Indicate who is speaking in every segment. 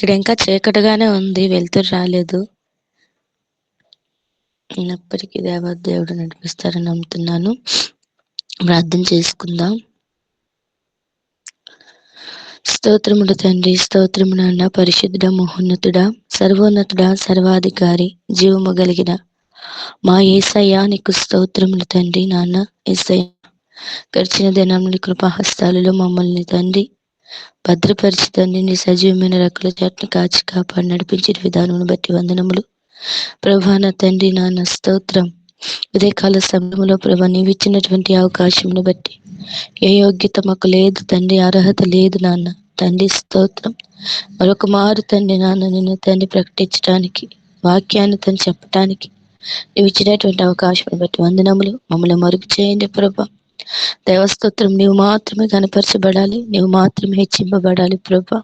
Speaker 1: ఇక్కడ ఇంకా చీకటిగానే ఉంది. వెలుతురు రాలేదు. అయినప్పటికీ దేవాదేవుడు నడిపిస్తారని నమ్ముతున్నాను. ప్రార్థన చేసుకుందాం. స్తోత్రముడు తండ్రి, స్తోత్రము నాన్న, పరిశుద్ధుడ, మహోన్నతుడా, సర్వోన్నతుడా, సర్వాధికారి, జీవము కలిగిన మా యేసయ్య నీకు స్తోత్రములు తండ్రి. నాన్న యేసయ్య, గడిచిన దినముల కృపాహస్తాలలో మమ్మల్ని తండ్రి భద్రపరిచి తండ్రి నీ సజీవమైన రెక్కల చాటును కాచి కాపాడి నడిపించిన విధానమును బట్టి వందనములు ప్రభా. నా తండ్రి నాన్న స్తోత్రం. ఉదయకాల సమయంలో ప్రభా నీవిచ్చినటువంటి అవకాశమును బట్టి ఏ యోగ్యత మాకు లేదు తండ్రి, అర్హత లేదు నాన్న తండ్రి స్తోత్రం. మరొక మారు తండ్రి నాన్న నిన్ను తండ్రి ప్రకటించడానికి, వాక్యాన్ని తండ్రి చెప్పటానికి నీవు ఇచ్చినటువంటి అవకాశం బట్టి వందనములు. మమ్మల్ని మరుగు చేయండి ప్రభా. దేవస్తోత్రం నీవు మాత్రమే కనపరచబడాలి, నీవు మాత్రమే హెచ్చింపబడాలి ప్రభా.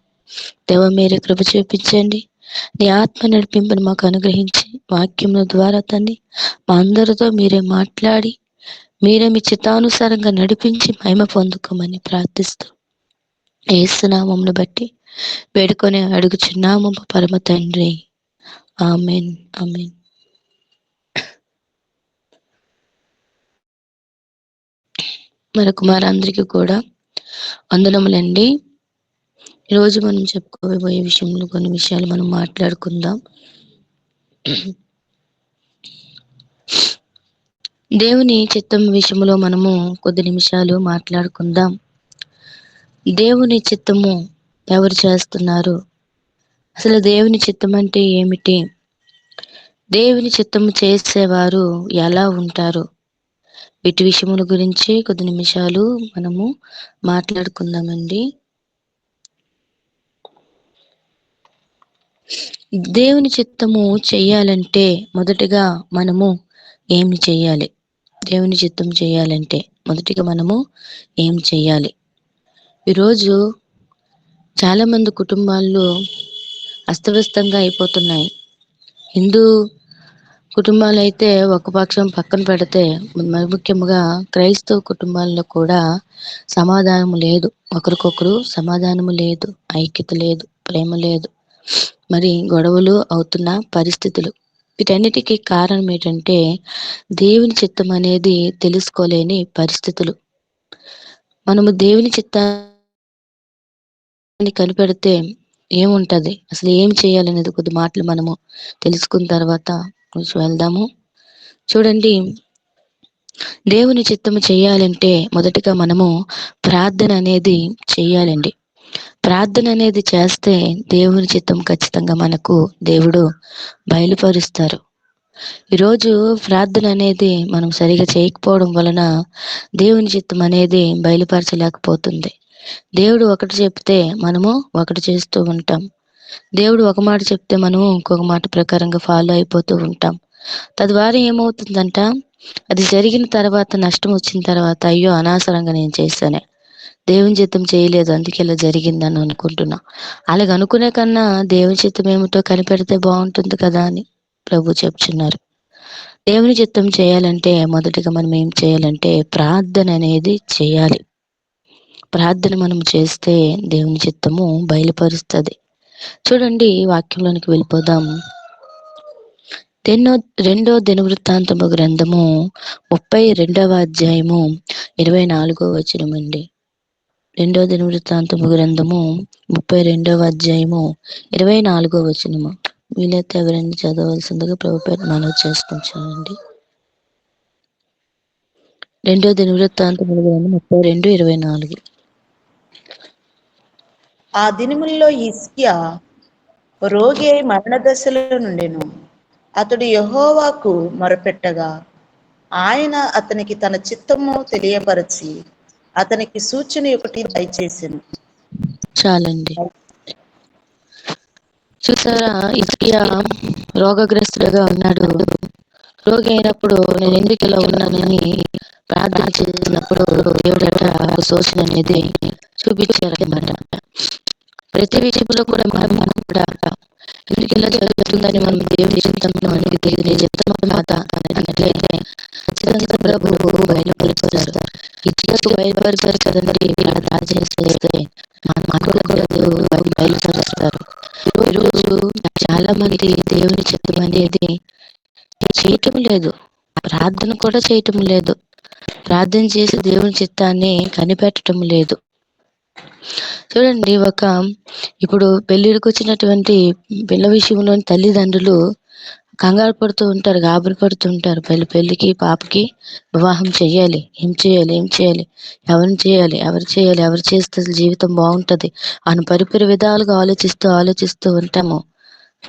Speaker 1: దేవ మీరే కృప చూపించండి. నీ ఆత్మ నడిపింపును మాకు అనుగ్రహించి వాక్యముల ద్వారా తండ్రి మా అందరితో మీరే మాట్లాడి మీరే మీ చిత్తానుసారంగా నడిపించి మహిమ పొందుకోమని ప్రార్థిస్తూ యేసునామమును బట్టి వేడుకొని అడుగుచున్నాము పరమ తండ్రి. Amen, amen. మరొక మారందరికీ కూడా వందనములండి. ఈరోజు మనం చెప్పుకోబోయే విషయంలో కొన్ని విషయాలు మనం మాట్లాడుకుందాం. దేవుని చిత్తం విషయంలో మనము కొద్ది నిమిషాలు మాట్లాడుకుందాం. దేవుని చిత్తము ఎవరు చేస్తున్నారు? అసలు దేవుని చిత్తం అంటే ఏమిటి? దేవుని చిత్తము చేసేవారు ఎలా ఉంటారు? వీటి విషయముల గురించి కొద్ది నిమిషాలు మనము మాట్లాడుకుందామండి. దేవుని చిత్తము చెయ్యాలంటే మొదటగా మనము ఏమి చెయ్యాలి? దేవుని చిత్తం చేయాలంటే మొదటిగా మనము ఏం చెయ్యాలి? ఈరోజు చాలా మంది కుటుంబాల్లో అస్తవ్యస్తంగా అయిపోతున్నాయి. హిందూ కుటుంబాలు అయితే ఒక పక్షం పక్కన పెడితే, మరి ముఖ్యంగా క్రైస్తవ కుటుంబాల్లో కూడా సమాధానము లేదు. ఒకరికొకరు సమాధానము లేదు, ఐక్యత లేదు, ప్రేమ లేదు. మరి గొడవలు అవుతున్న పరిస్థితులు. వీటన్నిటికీ కారణం ఏంటంటే దేవుని చిత్తం అనేది తెలుసుకోలేని పరిస్థితులు. మనము దేవుని చిత్తాన్ని కనిపెడితే ఏముంటది, అసలు ఏం చేయాలనేది కొద్ది మాటలు మనము తెలుసుకున్న తర్వాత వెళ్దాము. చూడండి, దేవుని చిత్తము చేయాలంటే మొదటగా మనము ప్రార్థన అనేది చేయాలండి. ప్రార్థన అనేది చేస్తే దేవుని చిత్తం ఖచ్చితంగా మనకు దేవుడు బయలుపరుస్తారు. ఈరోజు ప్రార్థన అనేది మనం సరిగా చేయకపోవడం వలన దేవుని చిత్తం అనేది బయలుపరచలేకపోతుంది. దేవుడు ఒకటి చెప్తే మనము ఒకటి చేస్తూ ఉంటాం. దేవుడు ఒక మాట చెప్తే మనము ఇంకొక మాట ప్రకారంగా ఫాలో అయిపోతూ ఉంటాం. తద్వారా ఏమవుతుందంట, అది జరిగిన తర్వాత, నష్టం వచ్చిన తర్వాత, అయ్యో అనవసరంగా నేను చేశానే, దేవుని చిత్తం చేయలేదు అందుకే ఇలా జరిగిందని అనుకుంటున్నా. అలాగ అనుకునే కన్నా దేవుని చిత్తం ఏమిటో కనిపెడితే బాగుంటుంది కదా అని ప్రభు చెప్తున్నారు. దేవుని చిత్తం చేయాలంటే మొదటిగా మనం ఏం చేయాలంటే ప్రార్థన అనేది చేయాలి. ప్రార్థన మనం చేస్తే దేవుని చిత్తము బయలుపరుస్తుంది. చూడండి, వాక్యంలోనికి వెళ్ళిపోదాం. రెండో దినవృత్తాంతము గ్రంథము 32వ అధ్యాయము 24వ వచనం అండి. రెండో దినవృత్తాంతము గ్రంథము 32వ అధ్యాయము 24వ వచనము. వీలైతే ఎవరైనా చదవలసిందిగా ప్రభుపేట మనవి చేసుకుంటానండి. రెండో దినవృత్తాంతము గ్రంథం 32:24.
Speaker 2: ఆ దినముల్లో హిజ్కియా రోగి అయి మరణ దశలో నుండెను. అతడు యెహోవాకు మొరపెట్టగా ఆయన అతనికి తన చిత్తము తెలియపరచి అతనికి సూచన ఒకటి దయచేసెను.
Speaker 1: చాలండి. చూసారా, హిజ్కియా రోగగ్రస్తుడుగా ఉన్నాడు. రోగి అయినప్పుడు నేను ఎందుకు ఇలా ఉన్నానని ప్రార్థన చేసినప్పుడు దేవుడట సూచన అనేది చూపించారన్నమాట. ప్రతి విషయంలో కూడా మనం కూడా ఎందుకు ఇలా జరుగుతుందని మనం దేవుని చిత్తంలో అనేది తెలియదు. చిత్తమా కాదా అన్నట్లయితే ఖచ్చితంగా ప్రభువు బయలుపరుస్తారు. ఇచ్చకు బయలుపరిచారు కదండి. ప్రార్థన చేస్తే మనకు కూడా దేవుడు బయలుపరుస్తారు. చాలా మంది దేవుని చిత్తం అనేది చేయటం లేదు, ప్రార్థన కూడా చేయటం లేదు, ప్రార్థన చేసి దేవుని చిత్తాన్ని కనిపెట్టడం లేదు. చూడండి, ఇప్పుడు పెళ్లిడికి వచ్చినటువంటి పిల్ల విషయంలోని తల్లిదండ్రులు కంగారు పడుతూ ఉంటారు, గాబరి పడుతూ ఉంటారు. పెళ్లికి పాపకి వివాహం చెయ్యాలి, ఏం చేయాలి, ఎవరిని చేయాలి, ఎవరు చేస్తే అసలు జీవితం బాగుంటది అని పరిపరి విధాలుగా ఆలోచిస్తూ ఉంటాము.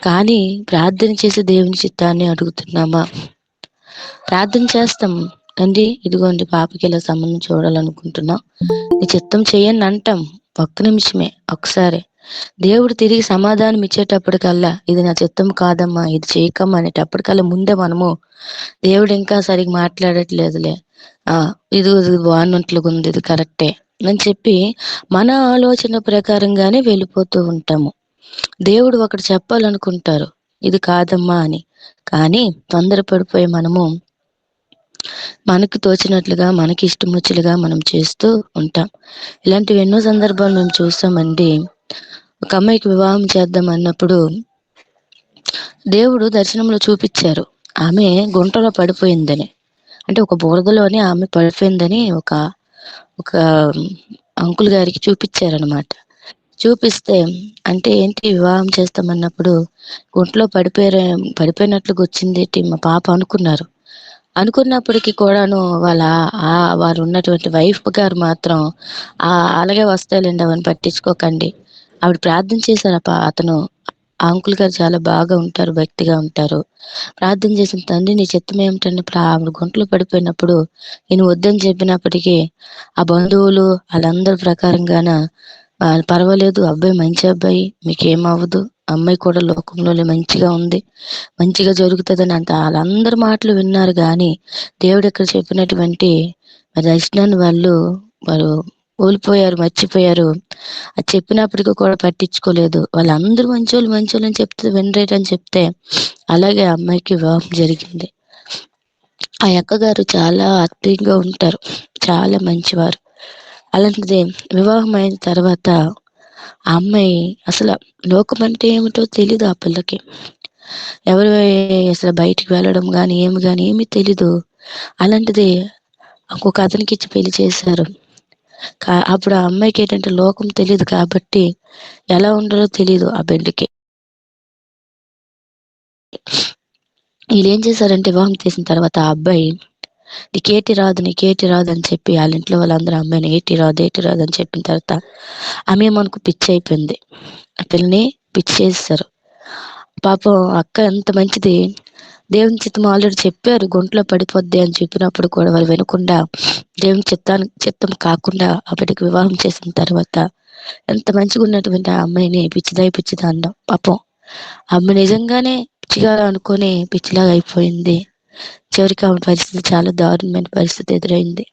Speaker 1: కానీ ప్రార్థన చేసి దేవుని చిత్తాన్ని అడుగుతున్నామా? ప్రార్థన చేస్తాం, తండ్రి ఇదిగోండి పాపకి ఇలా సంబంధం చూడాలనుకుంటున్నాం, నీ చిత్తం చెయ్యని అంటాం. ఒక్క నిమిషమే, ఒకసారి దేవుడు తిరిగి సమాధానం ఇచ్చేటప్పటికల్లా ఇది నా చిత్తం కాదమ్మా, ఇది చేయకమ్మా అనేటప్పటికల్లా ముందే మనము దేవుడు ఇంకా సరిగ్గా మాట్లాడట్లేదులే, ఇది బాగున్నట్లుగా ఉంది, ఇది కరెక్టే అని చెప్పి మన ఆలోచన ప్రకారంగానే వెళ్ళిపోతూ ఉంటాము. దేవుడు ఒకటి చెప్పాలనుకుంటారు, ఇది కాదమ్మా అని. కానీ తొందరపడిపోయి మనము మనకు తోచినట్లుగా, మనకి ఇష్టం వచ్చేలుగా మనం చేస్తూ ఉంటాం. ఇలాంటివి ఎన్నో సందర్భాలు మేము చూస్తామండి. ఒక అమ్మాయికి వివాహం చేద్దాం అన్నప్పుడు దేవుడు దర్శనంలో చూపించారు, ఆమె గుంటలో పడిపోయిందని, అంటే ఒక బురదలోనే ఆమె పడిపోయిందని ఒక అంకుల్ గారికి చూపించారనమాట. చూపిస్తే అంటే ఏంటి, వివాహం చేస్తామన్నప్పుడు గుంటలో పడిపోయినట్లుగా వచ్చింది మా పాప అనుకున్నప్పటికీ కూడాను వారు ఉన్నటువంటి వైఫ్ గారు మాత్రం అలాగే వస్తాయిలేండి, అవన్నీ పట్టించుకోకండి. ఆవిడ ప్రార్థన చేశారు. అతను ఆ అంకుల్ గారు చాలా బాగా ఉంటారు, భక్తిగా ఉంటారు. ప్రార్థన చేసిన, తండ్రి నీ చిత్తం ఏమిటంటే ఆవిడ గుంటలో పడిపోయినప్పుడు నేను వద్దని చెప్పినప్పటికీ ఆ బంధువులు వాళ్ళందరి ప్రకారంగాన పర్వాలేదు, అబ్బాయి మంచి అబ్బాయి, మీకేమవ్వదు, అమ్మాయి కూడా లోకంలోనే మంచిగా ఉంది, మంచిగా జరుగుతుందని అంట వాళ్ళందరి మాటలు విన్నారు. కానీ దేవుడు ఇక్కడ చెప్పినటువంటి దర్శనాన్ని వారు కోల్పోయారు, మర్చిపోయారు. అది చెప్పినప్పటికీ కూడా పట్టించుకోలేదు. వాళ్ళందరూ మంచోళ్ళు అని చెప్తే వినరేటని చెప్తే అలాగే ఆ అమ్మాయికి వివాహం జరిగింది. ఆ అక్కగారు చాలా ఆత్మీయంగా ఉంటారు, చాలా మంచివారు. అలాంటిది వివాహం అయిన తర్వాత ఆ అమ్మాయి అసలు లోకం అంటే ఏమిటో తెలీదు ఆ పిల్లకి. ఎవరు అసలు బయటికి వెళ్ళడం కానీ ఏమి తెలీదు. అలాంటిది ఇంకొక అతనికి ఇచ్చి పెళ్లి చేశారు. అప్పుడు ఆ అమ్మాయికి ఏంటంటే లోకం తెలియదు కాబట్టి ఎలా ఉండాలో తెలియదు ఆ బిడ్డకి. వీళ్ళు ఏం చేశారంటే వివాహం చేసిన తర్వాత ఆ అబ్బాయి నీకేటి రాదు అని చెప్పి వాళ్ళ ఇంట్లో వాళ్ళందరూ అమ్మాయిని ఏటి రాదు అని చెప్పిన తర్వాత ఆమె మనకు పిచ్చి అయిపోయింది. ఆ పిల్లని పిచ్చి చేస్తారు. పాపం అక్క ఎంత మంచిది, దేవుని చిత్తం ఆల్రెడీ చెప్పారు గుంటలో పడిపోద్ది అని చెప్పినప్పుడు కూడా వాళ్ళు వినకుండా దేవుని చిత్తం కాకుండా ఆ బిడ్డకి వివాహం చేసిన తర్వాత ఎంత మంచిగా ఉన్నటువంటి ఆ అమ్మాయిని పిచ్చిదా అన్నాం. పాపం అమ్మ నిజంగానే పిచ్చిగా అనుకొని పిచ్చిలాగా అయిపోయింది. చివరికి ఆమె పరిస్థితి చాలా దారుణమైన పరిస్థితి ఎదురైంది.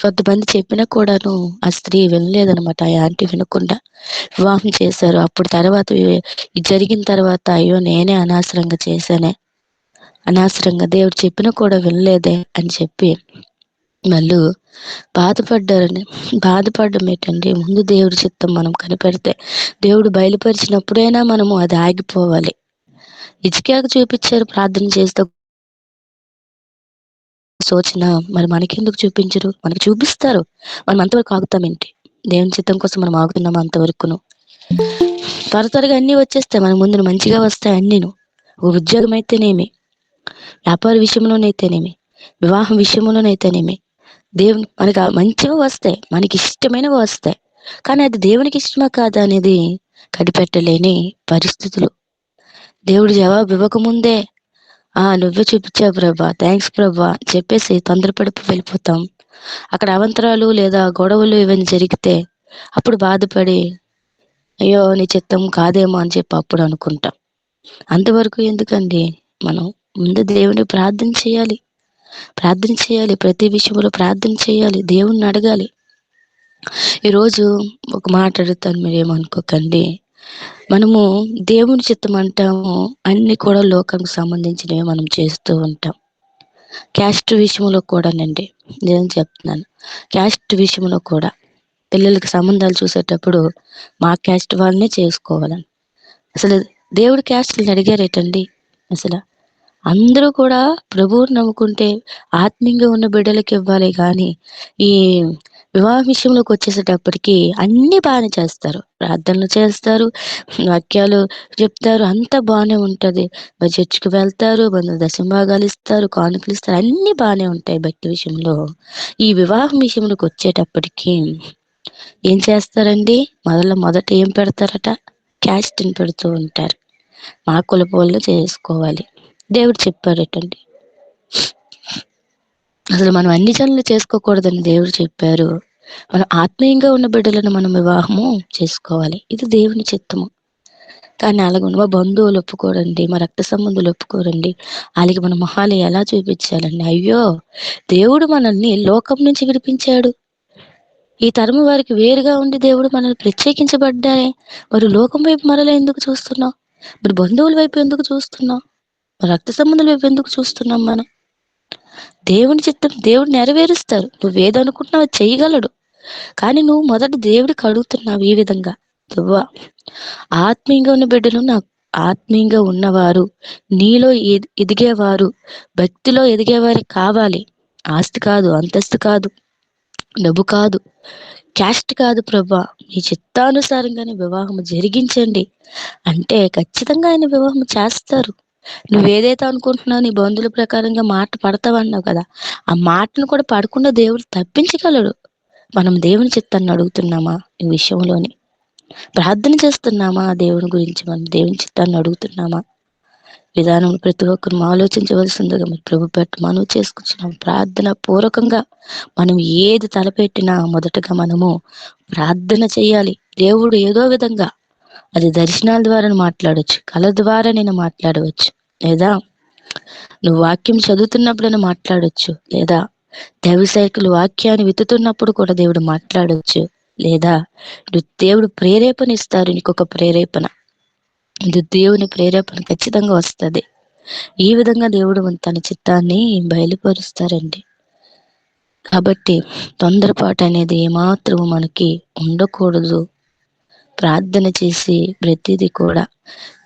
Speaker 1: కొంతమంది చెప్పినా కూడాను ఆ స్త్రీ వినలేదనమాట. ఆ ఆంటీ వినకుండా వివాహం చేశారు. అప్పుడు తర్వాత ఇది జరిగిన తర్వాత అయ్యో నేనే అనవసరంగా చేశానే, అనవసరంగా దేవుడు చెప్పినా కూడా వినలేదే అని చెప్పి వాళ్ళు బాధపడడం ఏంటండి. ముందు దేవుడి చిత్తం మనం కనిపెడితే దేవుడు బయలుపరిచినప్పుడైనా మనము అది ఆగిపోవాలి. హిజ్కియాకు చూపించారు ప్రార్థన చేస్తే సూచన, మరి మనకెందుకు చూపించరు? మనకి చూపిస్తారు, మనం అంతవరకు ఆగుతామేంటి? దేవుని చిత్తం కోసం మనం ఆగుతున్నామా అంతవరకును? త్వరగా అన్ని వచ్చేస్తాయి మన ముందు, మంచిగా వస్తాయి అన్నీను. ఉద్యోగం అయితేనేమి, వ్యాపార విషయంలోనైతేనేమి, వివాహం విషయంలోనైతేనేమి, దేవుని మనకి మంచిగా వస్తాయి, మనకి ఇష్టమైనవి వస్తాయి. కానీ అది దేవునికి ఇష్టమా కాదా అనేది కనిపెట్టలేని పరిస్థితులు. దేవుడు జవాబు ఇవ్వకముందే నువ్వే చూపించావు ప్రభా, థ్యాంక్స్ ప్రభా చెప్పేసి తొందరపడి వెళ్ళిపోతాం. అక్కడ అవంతరాలు లేదా గొడవలు ఇవన్నీ జరిగితే అప్పుడు బాధపడి అయ్యో నీ చిత్తం కాదేమో అని చెప్పి అప్పుడు అనుకుంటాం. అంతవరకు ఎందుకండి? మనం ముందు దేవుని ప్రార్థన చేయాలి, ప్రతి విషయంలో ప్రార్థన చేయాలి, దేవుణ్ణి అడగాలి. ఈరోజు ఒక మాట అడుగుతాను, మీరేమనుకోకండి. మనము దేవుని చిత్తం అంటాము, అన్ని కూడా లోకానికి సంబంధించినవి మనం చేస్తూ ఉంటాం. క్యాస్ట్ విషయంలో కూడానండి, నేను చెప్తున్నాను, క్యాస్ట్ విషయంలో కూడా పిల్లలకి సంబంధాలు చూసేటప్పుడు మా క్యాస్ట్ వాళ్ళనే చేసుకోవాలని. అసలు దేవుడి క్యాస్ట్‌లని అడిగారేటండి అసల? అందరూ కూడా ప్రభువుని నమ్ముకుంటే ఆత్మీయంగా ఉన్న బిడ్డలకి ఇవ్వాలి గానీ, ఈ వివాహ విషయంలోకొచ్చేసేటప్పటికి అన్నీ బానే చేస్తారు. ప్రార్థనలు చేస్తారు, వాక్యాలు చెప్తారు, అంతా బానే ఉంటది. మరి చర్చ్‌కి వెళ్తారు, దశంభాగాలిస్తారు, కానుకలిస్తారు, అన్నీ బానే ఉంటాయి భక్తి విషయంలో. ఈ వివాహం విషయంలోకొచ్చేటప్పటికి ఏం చేస్తారండి? మొదట ఏం పెడతారట? క్యాస్ట్‌ని పెడుతూ ఉంటారు. మా కులపోళ్ళు చేసుకోవాలి. దేవుడు చెప్పారటండి. అసలు మనం అన్ని జనులు చేసుకోకూడదని దేవుడు చెప్పారు. మనం ఆత్మీయంగా ఉన్న బిడ్డలను మనం వివాహము చేసుకోవాలి. ఇది దేవుని చిత్తము. కానీ అలాగుండి మా బంధువులు ఒప్పుకోరండి, మా రక్త సంబంధులు ఒప్పుకోరండి. ఆళ్ళకి మన మొహాలు ఎలా చూపించాలండి? అయ్యో! దేవుడు మనల్ని లోకం నుంచి విడిపించాడు. ఈ తరము వారికి వేరుగా ఉండి దేవుడు మనల్ని ప్రత్యేకించబడ్డారే. మరి లోకం వైపు మరలా ఎందుకు చూస్తున్నాం? మరి బంధువుల వైపు ఎందుకు చూస్తున్నాం? మరి రక్త సంబంధుల వైపు ఎందుకు చూస్తున్నాం మనం? దేవుని చిత్తం దేవుడు నెరవేరుస్తారు. నువ్వేదనుకుంటున్నావో అది చేయగలడు. కానీ నువ్వు మొదట దేవుడికి అడుగుతున్నావు ఈ విధంగా. ప్రభువా, ఆత్మీయంగా ఉన్న బిడ్డలు నాకు ఆత్మీయంగా ఉన్నవారు, నీలో ఎదిగేవారు, భక్తిలో ఎదిగేవారు కావాలి. ఆస్తి కాదు, అంతస్తు కాదు, డబ్బు కాదు, క్యాస్ట్ కాదు ప్రభా. మీ చిత్తానుసారంగానే వివాహం జరిగించండి అంటే ఖచ్చితంగా ఆయన వివాహం చేస్తారు. నువ్వేదైతే అనుకుంటున్నావు నీ బంధువుల ప్రకారంగా మాట పడతావన్నావు కదా! ఆ మాటను కూడా పడకుండా దేవుడు తప్పించగలడు. మనం దేవుని చిత్తాన్ని అడుగుతున్నామా ఈ విషయంలోని? ప్రార్థన చేస్తున్నామా దేవుని గురించి? మనం దేవుని చిత్తాన్ని అడుగుతున్నామా? విధానం ప్రతి ఒక్కరు ఆలోచించవలసిందిగా మరి ప్రభు పెట్టి మనవి చేసుకుంటున్నాం. ప్రార్థన పూర్వకంగా మనం ఏది తలపెట్టినా మొదటగా మనము ప్రార్థన చేయాలి. దేవుడు ఏదో విధంగా అది దర్శనాల ద్వారా మాట్లాడొచ్చు, కళ ద్వారా నేను మాట్లాడవచ్చు, లేదా నువ్వు వాక్యం చదువుతున్నప్పుడైనా మాట్లాడొచ్చు, లేదా దైవసేవకులు వాక్యాన్ని విత్తుతున్నప్పుడు కూడా దేవుడు మాట్లాడొచ్చు, లేదా దేవుడు ప్రేరేపణ ఇస్తారు. నీకొక ప్రేరేపణ, ఇది దేవుని ప్రేరేపణ ఖచ్చితంగా వస్తది. ఈ విధంగా దేవుడు తన చిత్తాన్ని బయలుపరుస్తారండి. కాబట్టి తొందరపాటు అనేది ఏమాత్రము మనకి ఉండకూడదు. ప్రార్థన చేసి ప్రతిదీ కూడా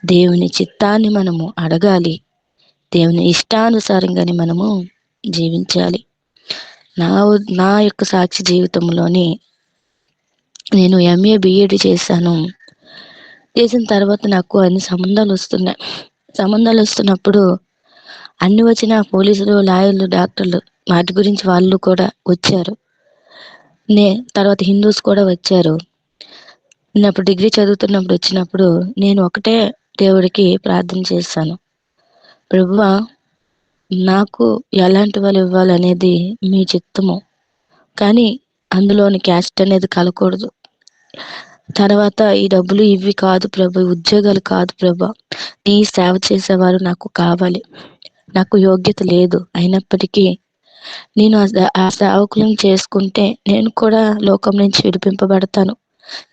Speaker 1: దేవుని చిత్తాన్ని మనము అడగాలి. దేవుని ఇష్టానుసారంగానే మనము జీవించాలి. నా యొక్క సాక్షి జీవితంలోని నేను ఎంఏ బిఎడ్ చేశాను. చేసిన తర్వాత నాకు అన్ని సంబంధాలు వస్తున్నప్పుడు అన్ని వచ్చిన పోలీసులు, లాయర్లు, డాక్టర్లు వాటి గురించి వాళ్ళు కూడా వచ్చారు. తర్వాత హిందూస్ కూడా వచ్చారు. నేనప్పుడు డిగ్రీ చదువుతున్నప్పుడు వచ్చినప్పుడు నేను ఒకటే దేవుడికి ప్రార్థన చేశాను. ప్రభువా, నాకు ఎలాంటి వాళ్ళు ఇవ్వాలనేది మీ చిత్తము. కానీ అందులోని క్యాస్ట్ అనేది కలగకూడదు. తర్వాత ఈ డబ్బులు ఇవి కాదు ప్రభు, ఉద్యోగాలు కాదు ప్రభు, నీ సేవ చేసేవారు నాకు కావాలి. నాకు యోగ్యత లేదు, అయినప్పటికీ నేను ఆ సేవకులను చేసుకుంటే నేను కూడా లోకం నుంచి విడిపింపబడతాను.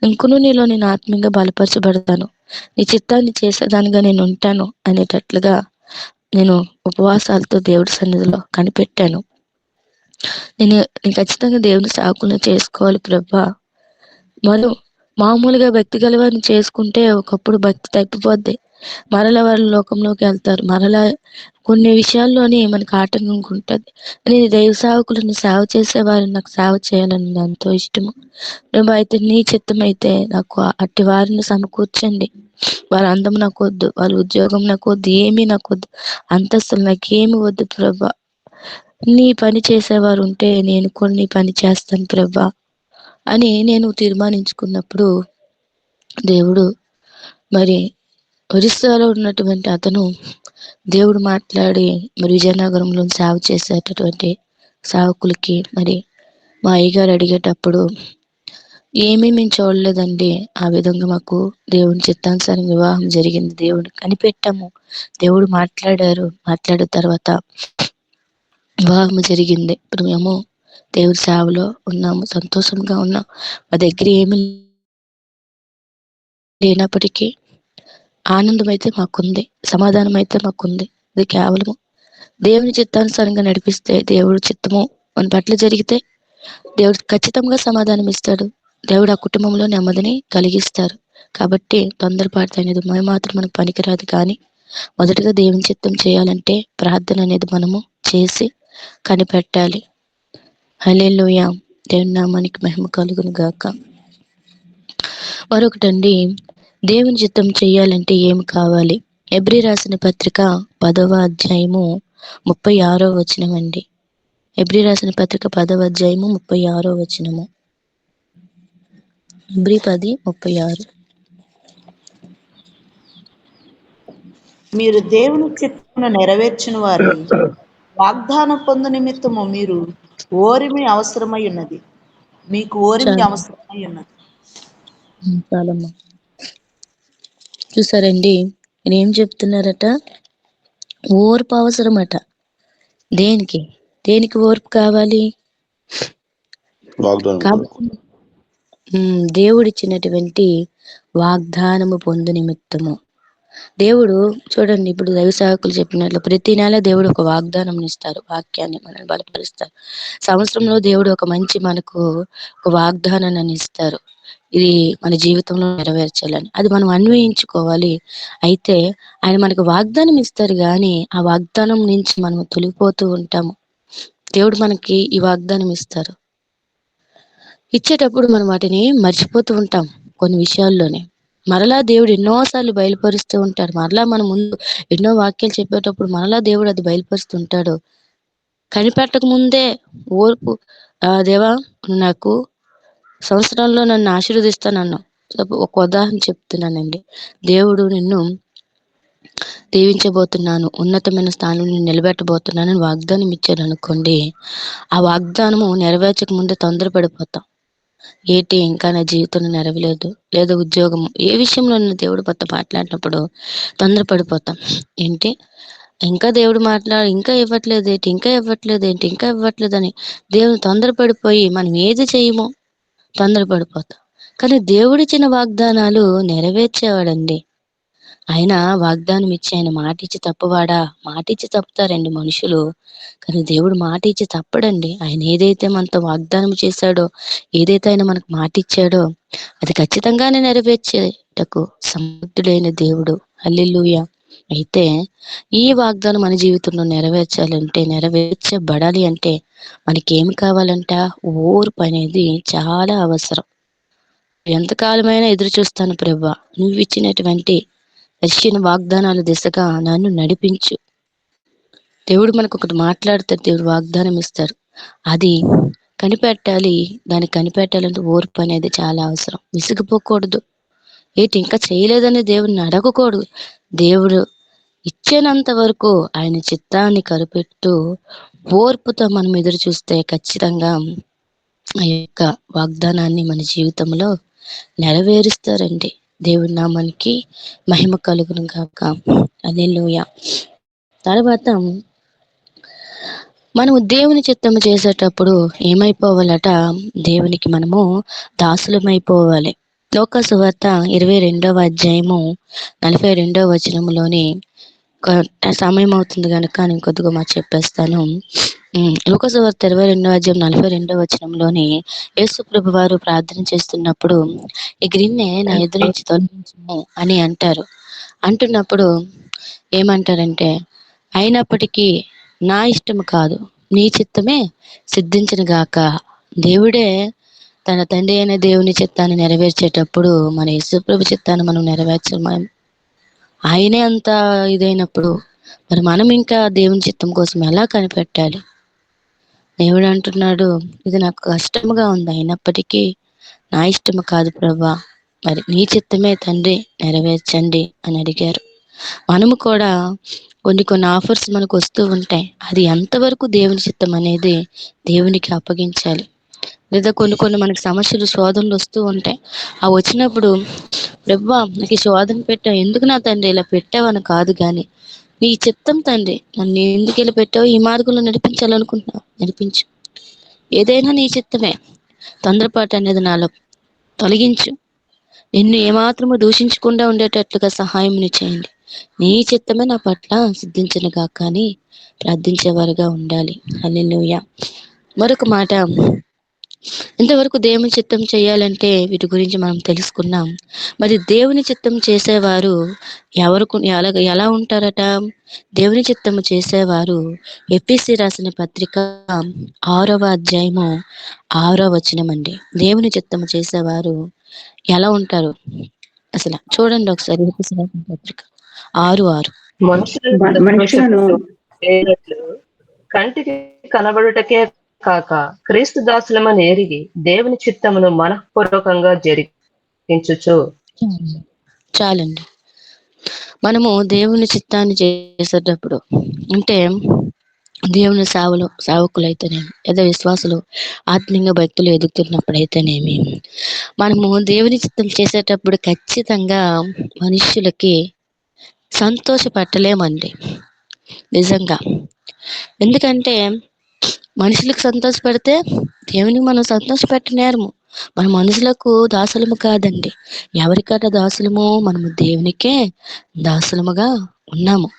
Speaker 1: ఇంకనూ నీలో నేను ఆత్మీయంగా బలపరచబడతాను. నీ చిత్తాన్ని చేసేదానిగా నేను ఉంటాను అనేటట్లుగా నేను ఉపవాసాలతో దేవుడి సన్నిధిలో కనిపెట్టాను. నేను ఖచ్చితంగా దేవుని సేవకులను చేసుకోవాలి ప్రభా. మనం మామూలుగా భక్తి గలవారిని చేసుకుంటే ఒకప్పుడు భక్తి తప్పిపోద్ది. మరలా వాళ్ళు లోకంలోకి వెళ్తారు. మరలా కొన్ని విషయాల్లోని మనకు ఆటంకం ఉంటుంది. నేను దైవ సేవకులను సేవ చేసేవారిని నాకు సేవ చేయాలని ఎంతో ఇష్టము. ప్రభు, అయితే నీ చిత్తం అయితే నాకు అట్టి వారిని సమకూర్చండి. వాళ్ళ అందం నాకు వద్దు, వాళ్ళ ఉద్యోగం నాకు వద్దు, ఏమీ నాకు వద్దు, అంతస్తులు నాకేమి వద్దు ప్రభా. నీ పని చేసేవారు ఉంటే నేను కూడా నీ పని చేస్తాను ప్రభా అని నేను తీర్మానించుకున్నప్పుడు దేవుడు మరి ఒరిస్సాలో ఉన్నటువంటి అతను దేవుడు మాట్లాడి మరి విజయనగరంలో సేవ చేసేటటువంటి సేవకులకి మరి మా అయ్యగారు అడిగేటప్పుడు ఏమీ మేము చూడలేదండి. ఆ విధంగా మాకు దేవుని చిత్తానుసారం వివాహం జరిగింది. దేవుడు కనిపెట్టాము, దేవుడు మాట్లాడిన తర్వాత వివాహం జరిగింది. ఇప్పుడు మేము దేవుడి సేవలో ఉన్నాము, సంతోషంగా ఉన్నాం. మా దగ్గర ఏమి లేనప్పటికీ ఆనందం అయితే మాకుంది, సమాధానం అయితే మాకుంది. ఇది కేవలము దేవుని చిత్తానుసారంగా నడిపిస్తే, దేవుడి చిత్తము మన పట్ల జరిగితే దేవుడు ఖచ్చితంగా సమాధానం ఇస్తాడు. దేవుడు ఆ కుటుంబంలో నెమ్మదిని కలిగిస్తారు. కాబట్టి తొందరపాటు అనేది మాత్రం మనకు పనికిరాదు. కానీ మొదటగా దేవుని చిత్తం చేయాలంటే ప్రార్థన అనేది మనము చేసి కనిపెట్టాలి. హల్లెలూయా! దేవుని నామానికి మహిమ కలుగును గాక. మరొకటండి, దేవుని చిత్తం చేయాలంటే ఏమి కావాలి? హెబ్రీ రాసిన పత్రిక 10వ అధ్యాయము 36వ వచనం అండి. హెబ్రీ రాసిన పత్రిక 10వ అధ్యాయము 36వ వచనము. హెబ్రీ 10:36.
Speaker 2: మీరు దేవుని చిత్తమును నెరవేర్చిన వారై వాగ్దానం పొందు నిమిత్తము మీరు ఓరిమి అవసరమై ఉన్నది. మీకు ఓరిమి
Speaker 1: చాలా
Speaker 2: అవసరమై ఉన్నది.
Speaker 1: చాలమ్మా. చూసారండి, నేనేం చెప్తున్నారట? ఓర్పు అవసరమట. దేనికి దేనికి ఓర్పు కావాలి?
Speaker 3: వాగ్దానం కొరకు.
Speaker 1: కాబట్టి దేవుడిచ్చినటువంటి వాగ్దానము పొందు నిమిత్తము. దేవుడు చూడండి, ఇప్పుడు దైవ సేవకులు చెప్పినట్లు ప్రతి నెల దేవుడు ఒక వాగ్దానం ఇస్తారు, వాక్యాన్ని మనల్ని బలపరుస్తారు. సంవత్సరంలో దేవుడు ఒక మంచి మనకు ఒక వాగ్దానాన్ని ఇస్తారు, ఇది మన జీవితంలో నెరవేర్చాలని. అది మనం అన్వయించుకోవాలి. అయితే ఆయన మనకు వాగ్దానం ఇస్తారు, కానీ ఆ వాగ్దానం నుంచి మనం తొలగిపోతూ ఉంటాము. దేవుడు మనకి ఈ వాగ్దానం ఇస్తారు, ఇచ్చేటప్పుడు మనం వాటిని మర్చిపోతూ ఉంటాం. కొన్ని విషయాల్లోనే మరలా దేవుడు ఎన్నోసార్లు బయలుపరుస్తూ ఉంటాడు. మరలా మన ముందు ఎన్నో వాక్యాలు చెప్పేటప్పుడు మరలా దేవుడు అది బయలుపరుస్తుంటాడు. కనిపెట్టక ముందే ఓర్పు, దేవా నువ్వు నాకు సంవత్సరంలో నన్ను ఆశీర్వదిస్తానన్నావు. ఒక ఉదాహరణ చెప్తున్నానండి. దేవుడు నిన్ను దీవించబోతున్నాను, ఉన్నతమైన స్థానంలో నిలబెట్టబోతున్నానని వాగ్దానం ఇచ్చాడు అనుకోండి. ఆ వాగ్దానము నెరవేర్చక ముందే తొందరపడిపోతాం. ఏంటి ఇంకా నా జీవితంలో నెరవేరలేదు, లేదా ఉద్యోగము, ఏ విషయంలో దేవుడు కొత్త మాట్లాడినప్పుడు తొందరపడిపోతాం. ఏంటి ఇంకా దేవుడు ఇంకా ఇవ్వట్లేదు ఏంటి, ఇంకా ఇవ్వట్లేదు ఏంటి, ఇంకా ఇవ్వట్లేదు అని దేవుడు తొందరపడిపోయి మనం ఏది చేయమో తొందరపడిపోతాం. కానీ దేవుడిచ్చిన వాగ్దానాలు నెరవేర్చేవాడండి. ఆయన వాగ్దానం ఇచ్చి, ఆయన మాట ఇచ్చి తప్పువాడా? మాట ఇచ్చి తప్పుతారండి మనుషులు, కానీ దేవుడు మాట ఇచ్చి తప్పడండి. ఆయన ఏదైతే మనతో వాగ్దానం చేశాడో, ఏదైతే ఆయన మనకు మాట ఇచ్చాడో అది ఖచ్చితంగానే నెరవేర్చేటకు సమర్థుడైన దేవుడు. హల్లెలూయా! అయితే ఈ వాగ్దానం మన జీవితంలో నెరవేర్చాలంటే, నెరవేర్చబడాలి అంటే మనకేమి కావాలంట? ఓర్పు అనేది చాలా అవసరం. ఎంతకాలమైనా ఎదురు చూస్తాను ప్రభువా, నువ్వు ఇచ్చినటువంటి రక్షణ వాగ్దానాల దిశగా నన్ను నడిపించు. దేవుడు మనకు ఒకటి మాట్లాడతాడు, దేవుడు వాగ్దానం ఇస్తారు, అది కనిపెట్టాలి. దాన్ని కనిపెట్టాలంటే ఓర్పు అనేది చాలా అవసరం. విసిగిపోకూడదు. ఏంటి ఇంకా చేయలేదని దేవుడిని అడగకూడదు. దేవుడు ఇచ్చేనంత వరకు ఆయన చిత్తాన్ని కనిపెడుతూ ఓర్పుతో మనం ఎదురు చూస్తే ఖచ్చితంగా ఆ యొక్క వాగ్దానాన్ని మన జీవితంలో నెరవేరుస్తారండి. దేవుడి నామానికి మహిమ కలుగును గాక. హల్లెలూయా! తర్వాత మనము దేవుని చిత్తము చేసేటప్పుడు ఏమైపోవాలట? దేవునికి మనము దాసులమైపోవాలి. లోకా సువార్త 22వ అధ్యాయము 42వ వచనంలోని, సమయం అవుతుంది కనుక నేను కొద్దిగా చెప్పేస్తాను. లోకా సువార్త 22వ అధ్యాయం 42వ వచనంలోని యేసు ప్రభు వారు ప్రార్థన చేస్తున్నప్పుడు, ఈ గిన్నె నా ఎదురు నుంచి తొలగించుము అని అంటున్నప్పుడు ఏమంటారంటే, అయినప్పటికీ నా ఇష్టము కాదు నీ చిత్తమే సిద్ధించిన గాక. దేవుడే తన తండ్రి అయిన దేవుని చిత్తాన్ని నెరవేర్చేటప్పుడు మన యేసుప్రభు చిత్తాన్ని మనం నెరవేర్చలేం. ఆయనే అంత ఇదైనప్పుడు మరి మనం ఇంకా దేవుని చిత్తం కోసం ఎలా కనిపెట్టాలి? దేవుడు అంటున్నాడు, ఇది నాకు కష్టముగా ఉంది, అయినప్పటికీ నా ఇష్టము కాదు ప్రభా, మరి నీ చిత్తమే తండ్రి నెరవేర్చండి అని అడిగారు. మనము కూడా కొన్ని ఆఫర్స్ మనకు వస్తూ ఉంటాయి. అది ఎంతవరకు దేవుని చిత్తం అనేది దేవునికి అప్పగించాలి. లేదా కొన్ని మనకి సమస్యలు, శోధనలు వస్తూ ఉంటాయి. ఆ వచ్చినప్పుడు ప్రభువా నాకు ఈ శోధన పెట్టావు, ఎందుకు నా తండ్రి ఇలా పెట్టావని కాదు, కానీ నీ చిత్తం తండ్రి, నన్ను ఎందుకు ఇలా పెట్టావు, ఈ మార్గంలో నడిపించాలనుకుంటున్నావు, నడిపించు. ఏదైనా నీ చిత్తమే. తొందరపాటు అనేది నాలో తొలగించు. నిన్ను ఏమాత్రము దూషించకుండా ఉండేటట్లుగా సహాయం చేయండి. నీ చిత్తమే నా పట్ల సిద్ధించిన గాక అని ప్రార్థించేవారుగా ఉండాలి. హల్లెలూయా! మరొక మాట ఇంతవరకు దేవుని చిత్తం చేయాలంటే వీటి గురించి మనం తెలుసుకున్నాం. మరి దేవుని చిత్తం చేసేవారు ఎలా ఉంటారట? దేవుని చిత్తము చేసేవారు ఎఫెసీ రాసిన పత్రిక 6వ అధ్యాయము 6వ వచనమండి. దేవుని చిత్తము చేసేవారు ఎలా ఉంటారు? చూడండి ఒకసారి ఎఫెసీ రాసిన పత్రిక 6:6.
Speaker 3: మనుషులను చేయనట్లు కంటికి కనబడుటకే కాక క్రీస్తు దాసులమని ఎరిగి దేవుని చిత్తమును మనఃపూర్వకంగా జరిగించుచు.
Speaker 1: చాలండి. మనము దేవుని చిత్తాన్ని చేసేటప్పుడు అంటే దేవుని సేవకులైతేనేమి, లేదా విశ్వాసులు ఆత్మీయ భక్తులు ఎదుగుతున్నప్పుడైతేనేమి, మనము దేవుని చిత్తం చేసేటప్పుడు ఖచ్చితంగా మనుష్యులకి సంతోషపెట్టలేమండి నిజంగా. ఎందుకంటే మనుషులకు సంతోషపెడితే దేవునికి మనం సంతోషపెట్టనేరము. మన మనుషులకు దాసులము కాదండి. ఎవరికట దాసులము? మనము దేవునికే దాసులముగా ఉన్నాము.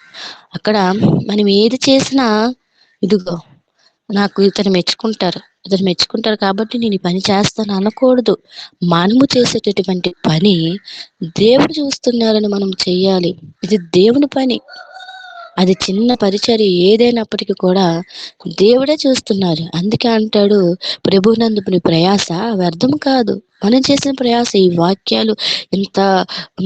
Speaker 1: అక్కడ మనం ఏది చేసినా ఇదిగో నాకు ఇతను మెచ్చుకుంటారు కాబట్టి నేను ఈ పని చేస్తాను అనకూడదు. మనము చేసేటటువంటి పని దేవుడు చూస్తున్నారని మనం చెయ్యాలి. ఇది దేవుని పని. అది చిన్న పరిచర్య ఏదైనప్పటికీ కూడా దేవుడే చూస్తున్నారు. అందుకే అంటాడు, ప్రభునందు నీ ప్రయాస వ్యర్థం కాదు. మనం చేసిన ప్రయాస ఈ వాక్యాలు ఇంత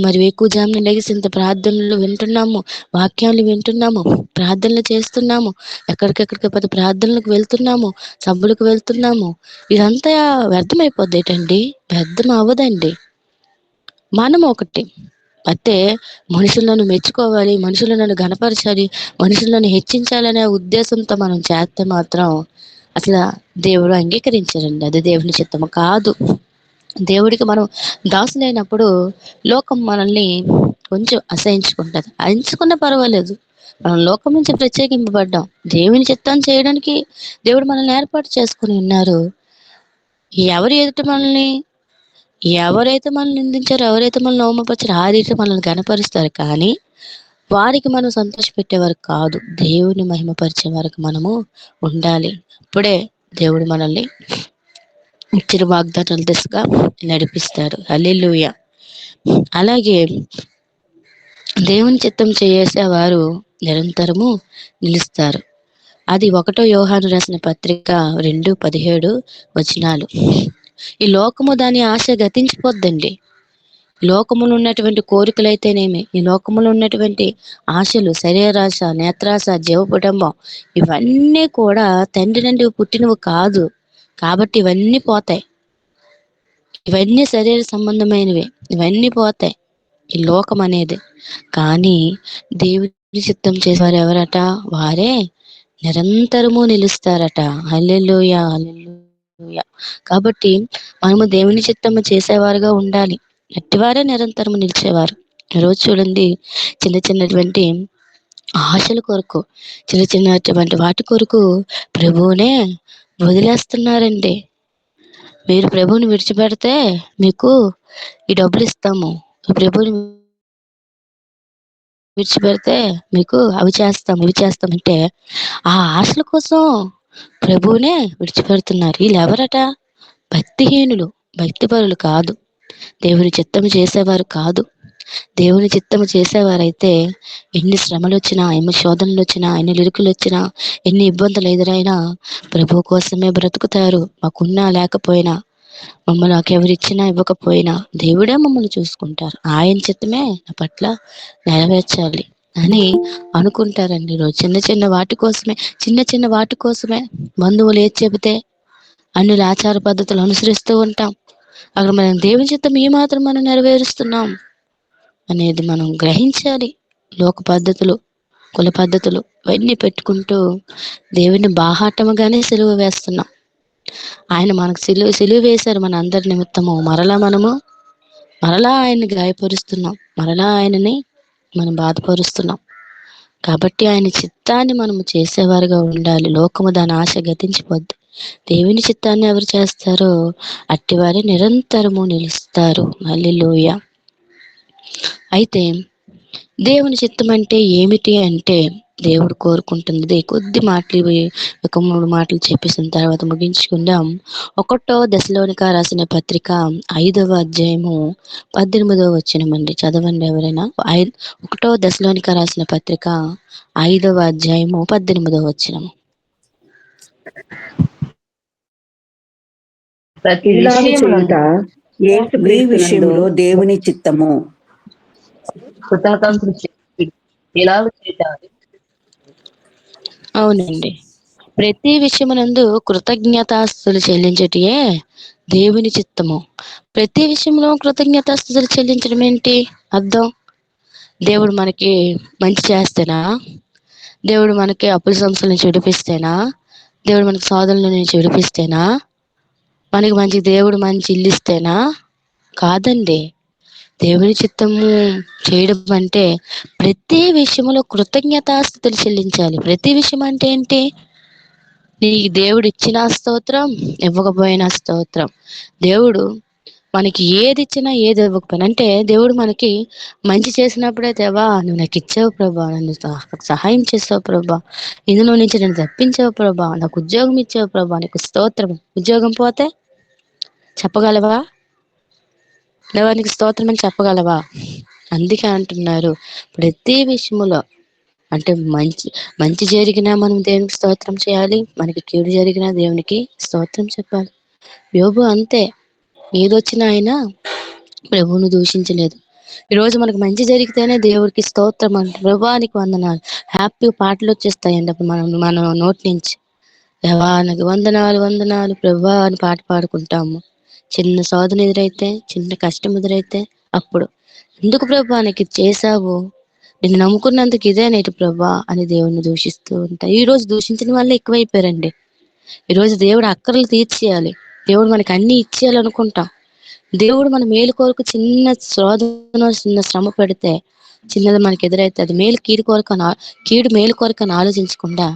Speaker 1: మరి ఎక్కువ జామున లెగిసి ఇంత ప్రార్థనలు వింటున్నాము, వాక్యాలు వింటున్నాము, ప్రార్థనలు చేస్తున్నాము, ఎక్కడికెక్కడికి 10 ప్రార్థనలకు వెళ్తున్నాము, సభలకు వెళ్తున్నాము. ఇదంతా వ్యర్థమైపోద్ది ఏంటండి? వ్యర్థం అవ్వదండి. మనం ఒకటి అయితే మనుషులను మెచ్చుకోవాలి, మనుషులను ఘనపరచాలి, మనుషులను హెచ్చించాలనే ఉద్దేశంతో మనం చేస్తే మాత్రం అసలు దేవుడు అంగీకరించారండి. అది దేవుని చిత్తము కాదు. దేవుడికి మనం దాసులైనప్పుడు లోకం మనల్ని కొంచెం అసహించుకుంటుంది. అహించుకున్నా పర్వాలేదు, మనం లోకం నుంచి ప్రత్యేకింపబడ్డాం. దేవుని చిత్తాన్ని చేయడానికి దేవుడు మనల్ని ఏర్పాటు చేసుకుని ఉన్నారు. ఎవరు ఎదుట ఎవరైతే మనల్ని నిందించారో, ఎవరైతే మనల్ని అవమానపరిచారో ఆ రీతి మనల్ని ఘనపరుస్తారు. కానీ వారికి మనం సంతోషపెట్టేవారు కాదు. దేవుని మహిమపరిచే వరకు మనము ఉండాలి. అప్పుడే దేవుడు మనల్ని ఇచ్చిన వాగ్దానాల దిశగా నడిపిస్తాడు. హల్లెలూయా. అలాగే దేవుని చిత్తం చేసేవారు నిరంతరము నిలుస్తారు. అది 1 యోహాను రాసిన పత్రిక 2:17 వచనాలు. ఈ లోకము దాని ఆశ గతించిపోద్దండి. లోకములో ఉన్నటువంటి కోరికలైతేనేమి, ఈ లోకములో ఉన్నటువంటి ఆశలు, శరీరాశ, నేత్రాశ, జీవకుటుంబం, ఇవన్నీ కూడా తండ్రి నుండి పుట్టినవి కాదు. కాబట్టి ఇవన్నీ పోతాయి. ఇవన్నీ శరీర సంబంధమైనవి, ఇవన్నీ పోతాయి ఈ లోకం అనేది. కానీ దేవుని చిత్తం చేసేవారు ఎవరట? వారే నిరంతరము నిలుస్తారట. హల్లెలూయా, హల్లెలూయా. కాబట్టి మనము దేవుని చిత్తము చేసేవారుగా ఉండాలి. అట్టివారే నిరంతరము నిలిచేవారు. ఈరోజు చూడండి, చిన్నటువంటి ఆశల కొరకు, చిన్నటువంటి వాటి కొరకు ప్రభువునే వదిలేస్తున్నారండి. మీరు ప్రభువుని విడిచిపెడితే మీకు ఈ డబ్బులు ఇస్తాము, ప్రభువుని విడిచిపెడితే మీకు అవి చేస్తాం, ఇవి చేస్తాం అంటే ఆ ఆశల కోసం ప్రభువునే విడిచిపెడుతున్నారు. వీళ్ళు ఎవరట? భక్తిహీనులు, భక్తిపరులు కాదు, దేవుని చిత్తము చేసేవారు కాదు. దేవుని చిత్తము చేసేవారైతే ఎన్ని శ్రమలు వచ్చినా, ఎన్ని శోధనలు వచ్చినా, ఎన్ని ఇరుకులు వచ్చినా, ఎన్ని ఇబ్బందులు ఎదురైనా ప్రభు కోసమే బ్రతుకుతారు. మాకున్నా లేకపోయినా, మమ్మల్ని నాకెవరిచ్చినా ఇవ్వకపోయినా దేవుడే మమ్మల్ని చూసుకుంటారు. ఆయన చిత్తమే నా పట్ల నెరవేర్చాలి అని అనుకుంటారండి. ఈరోజు చిన్న వాటి కోసమే బంధువులు ఏది చెబితే అన్ని ఆచార పద్ధతులు అనుసరిస్తూ ఉంటాం. అక్కడ మనం దేవుని చిత్తం ఈ మాత్రం మనం నెరవేరుస్తున్నాం అనేది మనం గ్రహించాలి. లోక పద్ధతులు, కుల పద్ధతులు ఇవన్నీ పెట్టుకుంటూ దేవుని బాహాటముగానే సిలువ వేస్తున్నాం. ఆయన మనకు సిలువ వేశారు మన అందరి నిమిత్తము. మరలా ఆయన్ని గాయపరుస్తున్నాం, మరలా ఆయనని మనం బాధపరుస్తున్నాం. కాబట్టి ఆయన చిత్తాన్ని మనము చేసేవారుగా ఉండాలి. లోకము దాని ఆశ గతించిపోద్ది. దేవుని చిత్తాన్ని ఎవరు చేస్తారో అట్టివారే నిరంతరము నిలుస్తారు. హల్లెలూయా. అయితే దేవుని చిత్తం అంటే ఏమిటి అంటే దేవుడు కోరుకుంటున్నది. కొద్ది మాటలు ఇవి ఒక 3 మాటలు చెప్పేసిన తర్వాత ముగించుకుందాం. 1 దశలోనిక రాసిన పత్రిక 5వ అధ్యాయము 18వ వచనమండి. చదవండి ఎవరైనా. 1 దశలోనిక రాసిన పత్రిక 5వ అధ్యాయము 18వ వచనము.
Speaker 3: ప్రతి
Speaker 4: ఇలాగ చేయుట
Speaker 3: విషయమునందు
Speaker 4: మీ విషయంలో దేవుని చిత్తము.
Speaker 3: కృతజ్ఞతలు చెప్పి ఇలాగ చేయుట
Speaker 1: అవునండి. ప్రతి విషయమునందు కృతజ్ఞతాస్తుతులు చెల్లించటయే దేవుని చిత్తము. ప్రతి విషయంలో కృతజ్ఞతాస్తుతులు చెల్లించడం ఏంటి అర్థం? దేవుడు మనకి మంచి చేస్తేనా? దేవుడు మనకి అప్పుల సమస్యల నుంచి విడిపిస్తేనా? దేవుడు మనకి శోధనల నుంచి విడిపిస్తేనా? మనకి దేవుడు మంచి ఇల్లు ఇస్తేనా? కాదండి. దేవుని చిత్తము చేయడం అంటే ప్రతి విషయంలో కృతజ్ఞతాస్తుతులు చెల్లించాలి. ప్రతి విషయం అంటే ఏంటి? నీకు దేవుడు ఇచ్చినా స్తోత్రం, ఇవ్వకపోయినా స్తోత్రం. దేవుడు మనకి ఏది ఇచ్చినా ఏది ఇవ్వకపోయినా, అంటే దేవుడు మనకి మంచి చేసినప్పుడే, దేవా నువ్వు నాకు ఇచ్చావు ప్రభా, నన్ను సహాయం చేసావు ప్రభా, ఇందులో నుంచి నన్ను తప్పించావు ప్రభా, నాకు ఉద్యోగం ఇచ్చావు ప్రభా, నీకు స్తోత్రం. ఉద్యోగం పోతే చెప్పగలవా? దేవా నీకు స్తోత్రం అని చెప్పగలవా? అందుకే అంటున్నారు ప్రతి విషయములో, అంటే మంచి జరిగినా మనం దేవునికి స్తోత్రం చేయాలి, మనకి కీడు జరిగినా దేవునికి స్తోత్రం చెప్పాలి. యోబు అంతే, ఏదొచ్చినా ఆయన ప్రభువును దూషించలేదు. ఈరోజు మనకు మంచి జరిగితేనే దేవుడికి స్తోత్రం అంటే, ప్రభువా నీకు వందనాలు, హ్యాపీ పాటలు వచ్చేస్తాయండి అప్పుడు మన నోటి నుంచి. దేవా నాకు వందనాలు వందనాలు ప్రభువా అని పాట పాడుకుంటాము. చిన్న శోధన ఎదురైతే, చిన్న కష్టం ఎదురైతే అప్పుడు ఎందుకు ప్రభా నీకు ఇది చేశావు, నిన్ను నమ్ముకున్నందుకు ఇదే నేటి ప్రభా అని దేవుణ్ణి దూషిస్తూ ఉంటాయి. ఈ రోజు దూషించిన వాళ్ళే ఎక్కువైపోయారండి. ఈరోజు దేవుడు అక్కర్లు తీర్చేయాలి, దేవుడు మనకి అన్ని ఇచ్చేయాలనుకుంటాం. దేవుడు మన మేలు కొరకు చిన్న శోధన, చిన్న శ్రమ పెడితే, చిన్నది మనకి ఎదురైతే అది కీడు మేలు కొరకు అని ఆలోచించకుండా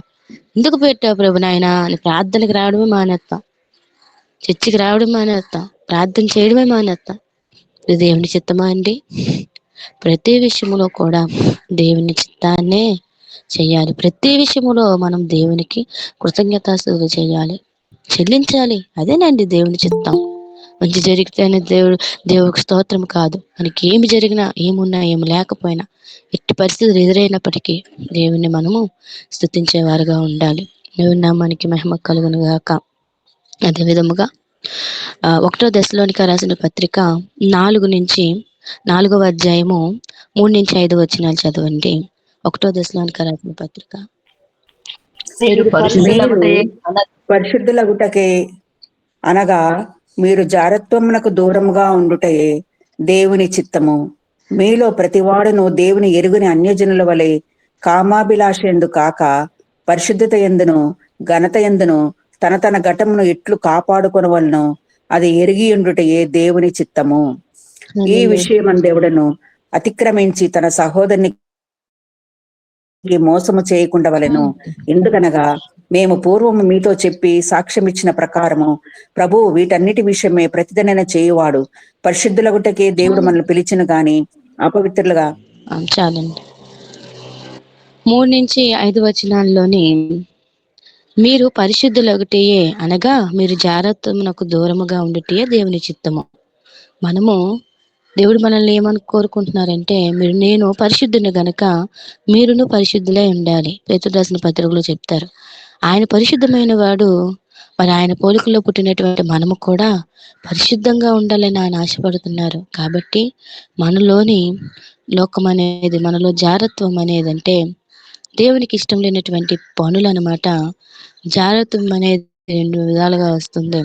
Speaker 1: ఎందుకు పెట్టావు ప్రభు నాయన అని ప్రార్థనకి రావడమే మానేస్తాం, చర్చికి రావడం మానేస్తాం, ప్రార్థన చేయడమే మానేస్తాం. ఇది దేవుని చిత్తమా అండి? ప్రతి విషయంలో కూడా దేవుని చిత్తాన్నే చెయ్యాలి. ప్రతి విషయంలో మనం దేవునికి కృతజ్ఞతాస్తుతులు చేయాలి, చెల్లించాలి. అదేనండి దేవుని చిత్తం. మంచి జరిగితేనే దేవుడికి స్తోత్రం కాదు, మనకి ఏమి జరిగినా, ఏమున్నా, ఏమి లేకపోయినా, ఎట్టి పరిస్థితులు ఎదురైనప్పటికీ దేవుని మనము స్తుతించేవారుగా ఉండాలి. దేవుని నామానికి మహిమ కలుగును గాక. అదే విధముగా 1 దశలోనిక రాసిన పత్రిక 4వ అధ్యాయము 3-5 వచనాలు చదవండి. 1 దశలోనిక రాసిన పత్రిక.
Speaker 3: మీరు
Speaker 4: పరిశుద్ధులగుటకే అనగా మీరు జారత్వమునకు దూరముగా ఉండుటయే దేవుని చిత్తము. మీలో ప్రతివాడును దేవుని ఎరుగుని అన్యజనుల వలె కామాభిలాష ఎందు కాక పరిశుద్ధత ఎందును ఘనత ఎందును తన ఘటమును ఎట్లు కాపాడుకొనవలెను అది ఎరిగి ఉండుటయే దేవుని చిత్తము. ఈ విషయం దేవుడను అతిక్రమించి తన సహోదరునికి మోసము చేయకుండా వలెను. ఎందుకనగా మేము పూర్వము మీతో చెప్పి సాక్ష్యం ఇచ్చిన ప్రకారము ప్రభువు వీటన్నిటి విషయమే ప్రతిదనైన చేయువాడు. పరిశుద్ధులగుటకే దేవుడు మనల్ని పిలిచిన గాని అపవిత్రులుగా.
Speaker 1: చాలండి. 3-5 వచనాల్లోని మీరు పరిశుద్ధులగుటయే అనగా మీరు జారత్వమునకు దూరముగా ఉండుటయే దేవుని చిత్తము. మనము దేవుడు మనల్ని ఏమని కోరుకుంటున్నారంటే, నేను పరిశుద్ధుని గనక మీరును పరిశుద్ధులై ఉండాలి. పేతురు రాసిన పత్రికలో చెప్తారు. ఆయన పరిశుద్ధమైన వాడు, మరి ఆయన పోలికలో పుట్టినటువంటి మనము కూడా పరిశుద్ధంగా ఉండాలని ఆయన ఆశపడుతున్నారు. కాబట్టి మనలోని లోకం అనేది, మనలో జారత్వం అనేది, అంటే దేవునికి ఇష్టం లేనటువంటి పనులు అన్నమాట. జారత్వం అనేది 2 విధాలుగా వస్తుంది.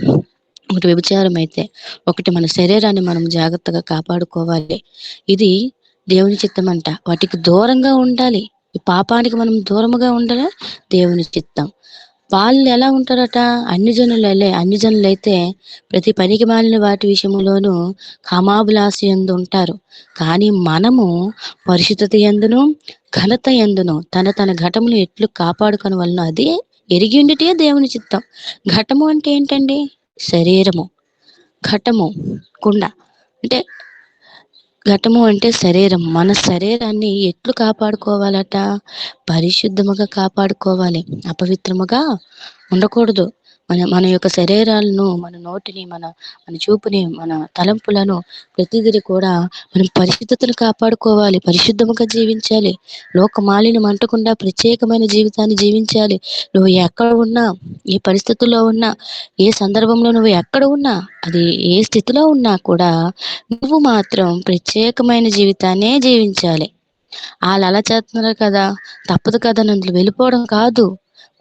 Speaker 1: ఒకటి వ్యభిచారం అయితే, ఒకటి మన శరీరాన్ని మనం జాగ్రత్తగా కాపాడుకోవాలి. ఇది దేవుని చిత్తం అంట. వాటికి దూరంగా ఉండాలి. ఈ పాపానికి మనం దూరముగా ఉండాలి, దేవుని చిత్తం. వాళ్ళు ఎలా ఉంటారట? అన్యజనులైతే ప్రతి పనికి మాలిన వాటి విషయంలోనూ కామాభిలాష యందు ఉంటారు. కానీ మనము పరిశుద్ధత యందును ఘనత యందును తన ఘటమును ఎట్లు కాపాడుకొని వలన అది ఎరిగి ఉండిటే దేవుని చిత్తం. ఘటము అంటే ఏంటండి? శరీరము. ఘటము కుండ అంటే ఘటము అంటే శరీరం. మన శరీరాన్ని ఎట్లు కాపాడుకోవాలట? పరిశుద్ధముగా కాపాడుకోవాలి. అపవిత్రముగా ఉండకూడదు. మన యొక్క శరీరాలను, మన నోటిని, మన చూపుని, మన తలంపులను ప్రతిదీ కూడా మనం పరిశుద్ధతను కాపాడుకోవాలి. పరిశుద్ధముగా జీవించాలి. లోక మాలిన్యం అంటకుండా ప్రత్యేకమైన జీవితాన్ని జీవించాలి. నువ్వు ఎక్కడ ఉన్నా, ఏ పరిస్థితుల్లో ఉన్నా, ఏ సందర్భంలో నువ్వు ఎక్కడ ఉన్నా, అది ఏ స్థితిలో ఉన్నా కూడా నువ్వు మాత్రం ప్రత్యేకమైన జీవితాన్నే జీవించాలి. ఆళ్ళలా చేస్తున్నారు కదా! తప్పదు కదా అని అందులో వెళ్ళిపోవడం కాదు.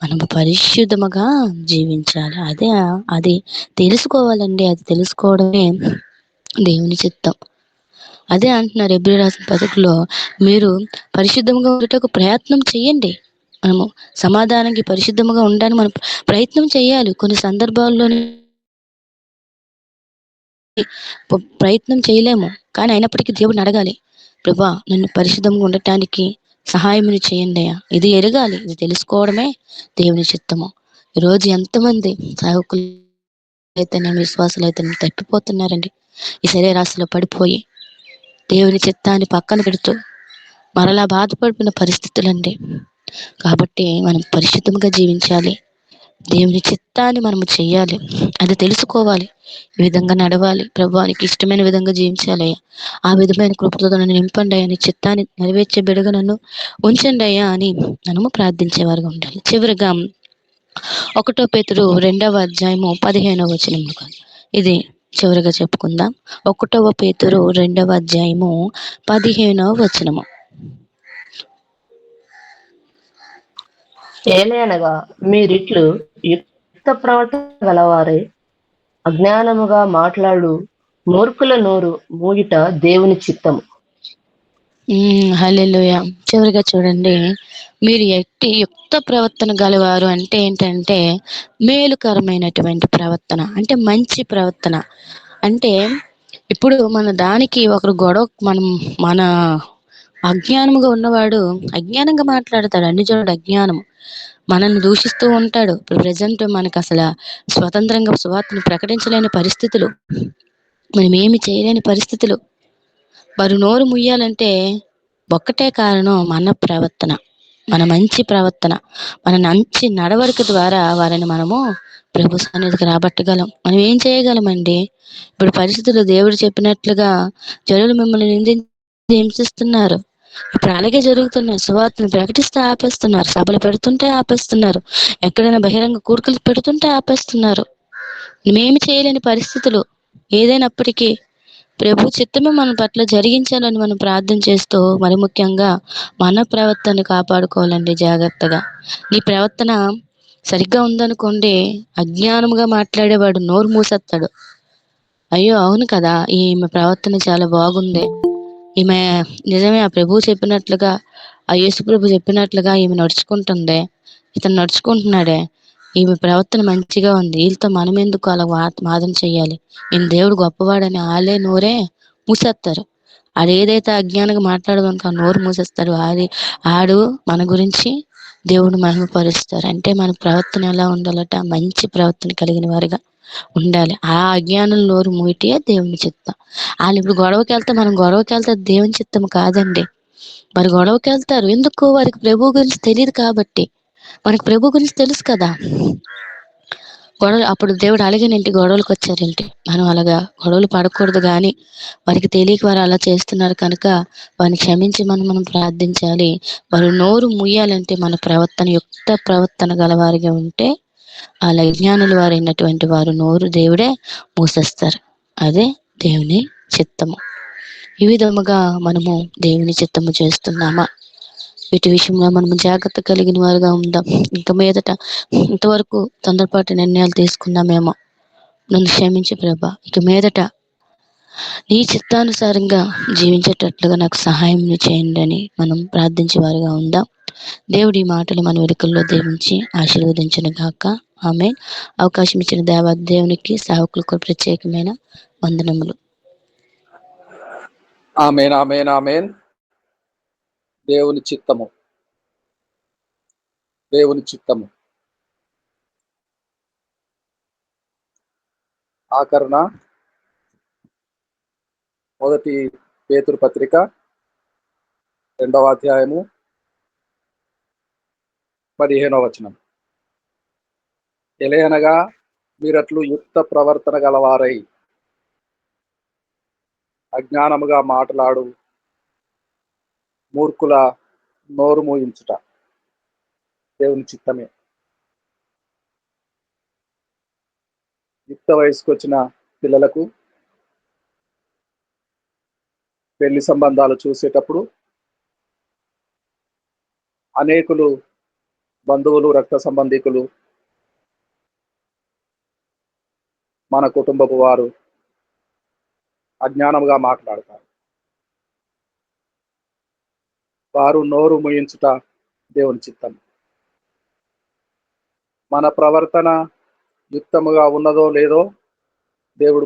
Speaker 1: మనము పరిశుద్ధముగా జీవించాలి. అది తెలుసుకోవాలండి. అది తెలుసుకోవడమే దేవుని చిత్తం. అదే అంటున్నారు హెబ్రీ రాసిన పత్రికలో, మీరు పరిశుద్ధంగా ఉండుటకు ప్రయత్నం చేయండి. మనము సమాధానానికి, పరిశుద్ధముగా ఉండడానికి మనం ప్రయత్నం చేయాలి. కొన్ని సందర్భాల్లోని ప్రయత్నం చేయలేము. కానీ అయినప్పటికీ దేవుడిని అడగాలి. ప్రభువా, నన్ను పరిశుద్ధంగా ఉండటానికి సహాయమును చేయండయ్యా. ఇది ఎరగాలి. ఇది తెలుసుకోవడమే దేవుని చిత్తము. ఈరోజు ఎంతమంది సేవకులైతేనేమి, విశ్వాసులైతేనేమి తప్పిపోతున్నారండి. ఈ శరీరాశలో పడిపోయి దేవుని చిత్తాన్ని పక్కన పెడుతూ మరలా బాధపడిపోయిన పరిస్థితులండి. కాబట్టి మనం పరిశుద్ధంగా జీవించాలి. దేవుని చిత్తాన్ని మనము చెయ్యాలి. అది తెలుసుకోవాలి. ఈ విధంగా నడవాలి. ప్రభువా, నీకు ఇష్టమైన విధంగా జీవించాలయ్యా. ఆ విధమైన కృపతో నన్ను నింపండి అయ్యా. నీ చిత్తాన్ని నెరవేర్చే బిడ్డగా నన్ను ఉంచండి అయ్యా అని మనము ప్రార్థించేవారుగా ఉండాలి. చివరిగా 1 పేతురు 2వ అధ్యాయము 15వ వచనము. ఇది చివరిగా చెప్పుకుందాం. 1 పేతురు 2వ అధ్యాయము 15వ వచనము.
Speaker 3: ఏలయనగా మీరిట్లు యుక్త ప్రవర్తన గలవారై అజ్ఞానముగా మాట్లాడు మూర్ఖుల నోరు మూయుట దేవుని చిత్తము.
Speaker 1: హల్లెలూయా. చివరిగా చూడండి, మీరు ఎట్టి యుక్త ప్రవర్తన గలవారు అంటే ఏంటంటే మేలుకరమైనటువంటి ప్రవర్తన, అంటే మంచి ప్రవర్తన. అంటే ఇప్పుడు మన దానికి ఒకరు గొడవ, మన అజ్ఞానముగా ఉన్నవాడు అజ్ఞానంగా మాట్లాడతాడు. అన్ని చోట్ల అజ్ఞానం మనల్ని దూషిస్తూ ఉంటాడు. ఇప్పుడు ప్రజెంట్ మనకు అసలు స్వతంత్రంగా సువార్తను ప్రకటించలేని పరిస్థితులు, మనం ఏమి చేయలేని పరిస్థితులు. వారు నోరు ముయ్యాలంటే ఒక్కటే కారణం, మన ప్రవర్తన, మన మంచి ప్రవర్తన, మన మంచి నడవడిక ద్వారా వారిని మనము ప్రభు సన్నిధికి రాబట్టగలం. మనం ఏం చేయగలమండి? ఇప్పుడు పరిస్థితులు దేవుడు చెప్పినట్లుగా జనులు మిమ్మల్ని నిందించి హింసిస్తున్నారు. ఇప్పుడు అలాగే జరుగుతున్నాయి. సువార్తను ప్రకటిస్తే ఆపేస్తున్నారు. సభలు పెడుతుంటే ఆపేస్తున్నారు. ఎక్కడైనా బహిరంగ కూర్పులు పెడుతుంటే ఆపేస్తున్నారు. మేమేమి చేయలేని పరిస్థితులు. ఏదైనప్పటికీ ప్రభు చిత్తమే మన పట్ల జరిగించాలని మనం ప్రార్థన చేస్తూ, మరి ముఖ్యంగా మన ప్రవర్తన కాపాడుకోవాలండి జాగ్రత్తగా. నీ ప్రవర్తన సరిగ్గా ఉందనుకోండి, అజ్ఞానముగా మాట్లాడేవాడు నోరు మూసేస్తాడు. అయ్యో అవును కదా, ఈమె ప్రవర్తన చాలా బాగుంది, ఈమె నిజమే ఆ ప్రభు చెప్పినట్లుగా, ఆ యేసు ప్రభు చెప్పినట్లుగా ఈమె నడుచుకుంటుంది, ఇతను నడుచుకుంటున్నాడే, ఈమె ప్రవర్తన మంచిగా ఉంది, వీళ్ళతో మనం ఎందుకు అలా వాదన చెయ్యాలి, ఈయన దేవుడు గొప్పవాడని ఆలే నోరే మూసేస్తారు. ఆడు ఏదైతే అజ్ఞానంగా మాట్లాడదనుకో ఆ నోరు మూసేస్తాడు. ఆడు మన గురించి దేవుడు మహిమపరుస్తారు. అంటే మన ప్రవర్తన ఎలా ఉండాలట? మంచి ప్రవర్తన కలిగిన వారిగా ఉండాలి. ఆ అజ్ఞానం నోరు మూయటే దేవుని చిత్తం. వాళ్ళు ఇప్పుడు మనం గొడవకి వెళ్తే దేవుని చిత్తం కాదండి. మరి గొడవకి వెళ్తారు ఎందుకు? వారికి ప్రభు గురించి తెలియదు కాబట్టి. మనకు ప్రభు గురించి తెలుసు కదా. గొడవలు అప్పుడు దేవుడు అలాగేనంటి, గొడవలకు వచ్చారేంటి? మనం అలాగా గొడవలు పడకూడదు. కానీ వారికి తెలియక వారు అలా చేస్తున్నారు కనుక వారిని క్షమించి మనం ప్రార్థించాలి. వారు నోరు ముయ్యాలంటే మన ప్రవర్తన యుక్త ప్రవర్తన గలవారిగా ఉంటే, అలా అజ్ఞానులు వారైనటువంటి వారు నోరు దేవుడే మూసేస్తారు. అదే దేవుని చిత్తము. ఈ విధముగా మనము దేవుని చిత్తము చేస్తున్నామా? వీటి విషయంలో మనము జాగ్రత్త కలిగిన వారుగా ఉందాం. ఇంక మీదట ఇంతవరకు తొందరపాటు నిర్ణయాలు తీసుకున్నామేమో, నన్ను క్షమించి ప్రభా. ఇక మీదట నీ చిత్తానుసారంగా జీవించేటట్లుగా నాకు సహాయం చేయండి అని మనం ప్రార్థించే వారుగా ఉందాం. దేవుడి మాటలు మన వెనుకల్లో దీవించి ఆశీర్వదించును గాక. ఆమేన్. అవకాశం ఇచ్చిన దేవునికి సేవకులకు ప్రత్యేకమైన వందనములు.
Speaker 5: ఆమేన్, ఆమేన్, ఆమేన్. దేవుని చిత్తము, దేవుని చిత్తము. ఆకరణ మొదటి పేతురు పత్రిక 2వ అధ్యాయము 15వ వచనం. ఎలయనగా మీరట్లు యుక్త ప్రవర్తన గలవారై అజ్ఞానముగా మాట్లాడు మూర్ఖుల నోరు మూయించుట దేవుని చిత్తమే. యుక్త వయసుకు వచ్చిన పిల్లలకు పెళ్లి సంబంధాలు చూసేటప్పుడు అనేకులు బంధువులు, రక్త సంబంధికులు, మన కుటుంబపు వారు అజ్ఞానముగా మాట్లాడతారు. వారు నోరు ముయించుట దేవుని చిత్తం. మన ప్రవర్తన యుక్తముగా ఉన్నదో లేదో దేవుడు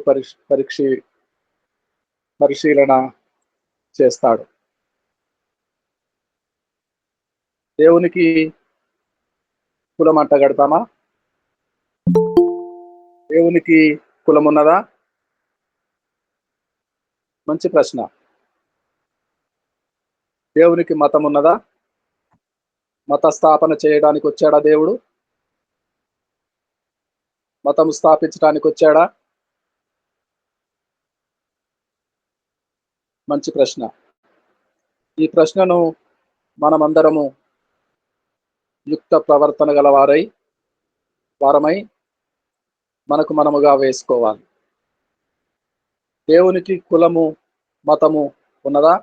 Speaker 5: పరిశీలన చేస్తాడు. దేవునికి కులం అంటగడతామా? దేవునికి కులం ఉన్నదా? మంచి ప్రశ్న. దేవునికి మతం ఉన్నదా? మత స్థాపన చేయడానికి వచ్చాడా దేవుడు? మతం స్థాపించడానికి వచ్చాడా? మంచి ప్రశ్న. ఈ ప్రశ్నను మనమందరము యుక్త ప్రవర్తన గల వారమై మనకు మనముగా వేసుకోవాలి. దేవునికి కులము, మతము ఉన్నదా?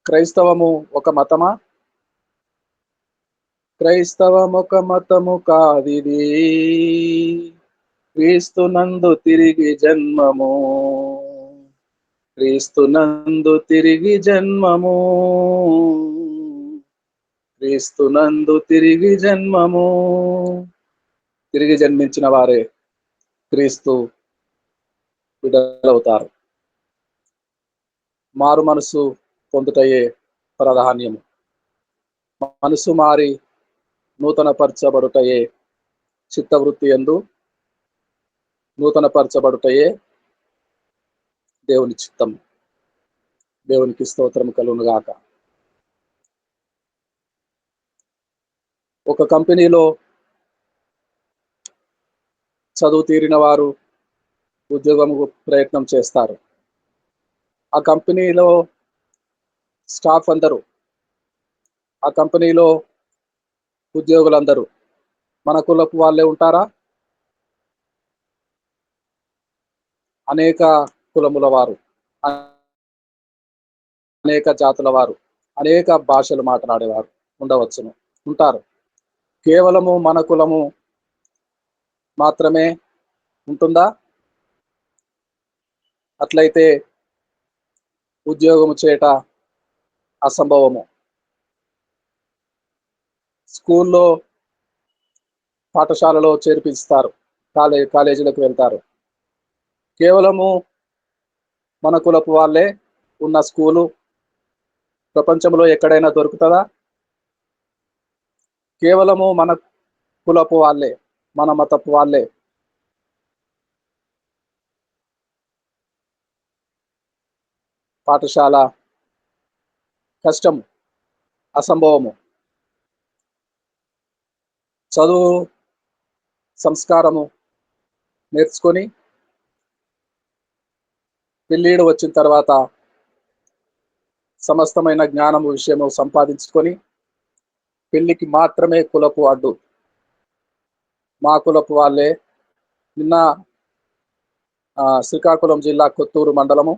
Speaker 5: క్రైస్తవము ఒక మతమా? క్రైస్తవం ఒక మతము కాదిది, క్రీస్తునందు తిరిగి జన్మము, క్రీస్తునందు తిరిగి జన్మము, క్రీస్తునందు తిరిగి జన్మము. తిరిగి జన్మించిన వారే క్రీస్తు బిడ్డలవుతారు. మారు మనసు పొందుటయే ప్రాధాన్యము. మనసు మారి నూతన పరచబడుటయే చిత్తవృత్తి యందు నూతన పరచబడుటయే దేవుని చిత్తం. దేవునికి స్తోత్రం కలుగును గాక. ఒక కంపెనీలో చదువు తీరిన వారు ఉద్యోగము ప్రయత్నం చేస్తారు. ఆ కంపెనీలో స్టాఫ్ అందరూ, ఆ కంపెనీలో ఉద్యోగులందరూ మన కులపు వాళ్ళే ఉంటారా? అనేక కులముల వారు, అనేక జాతుల వారు, అనేక భాషలు మాట్లాడేవారు ఉండవచ్చును, ఉంటారు. కేవలము మన కులము మాత్రమే ఉంటుందా? అట్లయితే ఉద్యోగము చేయట అసంభవము. స్కూల్లో, పాఠశాలలో చేర్పిస్తారు, కాలేజీలకు వెళ్తారు. కేవలము మన కులపు వాళ్ళే ఉన్న స్కూలు ప్రపంచంలో ఎక్కడైనా దొరుకుతుందా? కేవలము మన కులపు వాళ్ళే, మన మతపు వాళ్ళే పాఠశాల కష్టము, అసంభవము. చదువు సంస్కారము నేర్చుకొని పెళ్ళిడు వచ్చిన తర్వాత సమస్తమైన జ్ఞానము విషయము సంపాదించుకొని పెళ్లికి మాత్రమే కులపు అడ్డు. మా కులపు వాళ్ళే. నిన్న శ్రీకాకుళం జిల్లా కొత్తూరు మండలము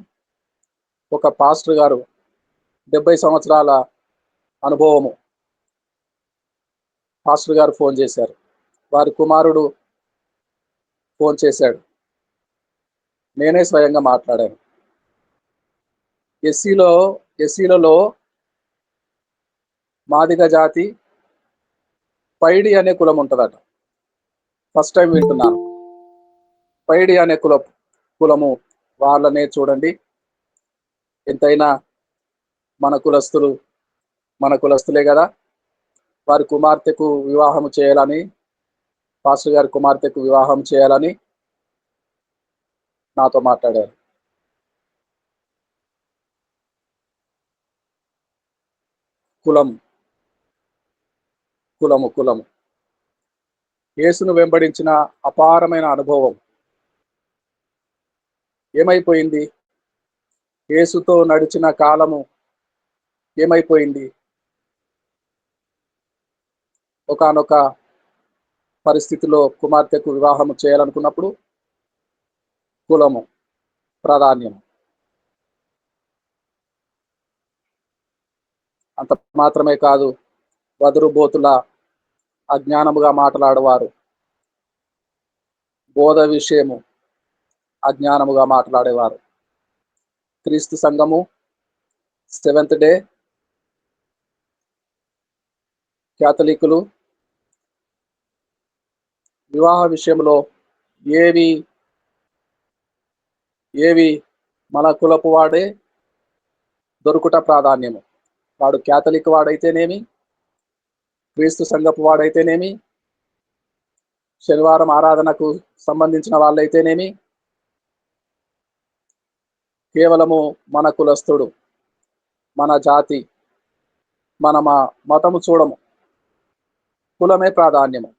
Speaker 5: ఒక పాస్టర్ గారు 70 సంవత్సరాల అనుభవము పాస్టర్ గారు ఫోన్ చేశారు. వారి కుమారుడు ఫోన్ చేశాడు. నేనే స్వయంగా మాట్లాడాను. ఎస్సీలలో మాదిగ జాతి పైడి అనే కులం ఉంటుందట. ఫస్ట్ టైం వింటున్నాను. పైడి అనే కులము వాళ్ళనే చూడండి. ఎంతైనా మన కులస్తులే కదా. వారి కుమార్తెకు వివాహం చేయాలని, పాస్టర్ గారి కుమార్తెకు వివాహం చేయాలని నాతో మాట్లాడారు. కులం, కులము, కులము. యేసును వెంబడించిన అపారమైన అనుభవం ఏమైపోయింది? యేసుతో నడిచిన కాలము ఏమైపోయింది? ఒకానొక పరిస్థితిలో కుమార్తెకు వివాహము చేయాలనుకున్నప్పుడు కులము ప్రాధాన్యం. అంత మాత్రమే కాదు, వదురుబోతుల అజ్ఞానముగా మాట్లాడేవారు, బోధ విషయము అజ్ఞానముగా మాట్లాడేవారు. క్రీస్తు సంఘము, సెవెంత్ డే, క్యాథలికులు వివాహ విషయంలో ఏవి మన కులపు వాడే దొరుకుట ప్రాధాన్యము. వాడు క్యాథలిక్ వాడైతేనేమి, క్రీస్తు సంఘపు వాడైతేనేమి, శనివారం ఆరాధనకు సంబంధించిన వాళ్ళైతేనేమి, కేవలము మన కులస్థుడు, మన జాతి, మన మతము చూడము, కులమే ప్రాధాన్యము.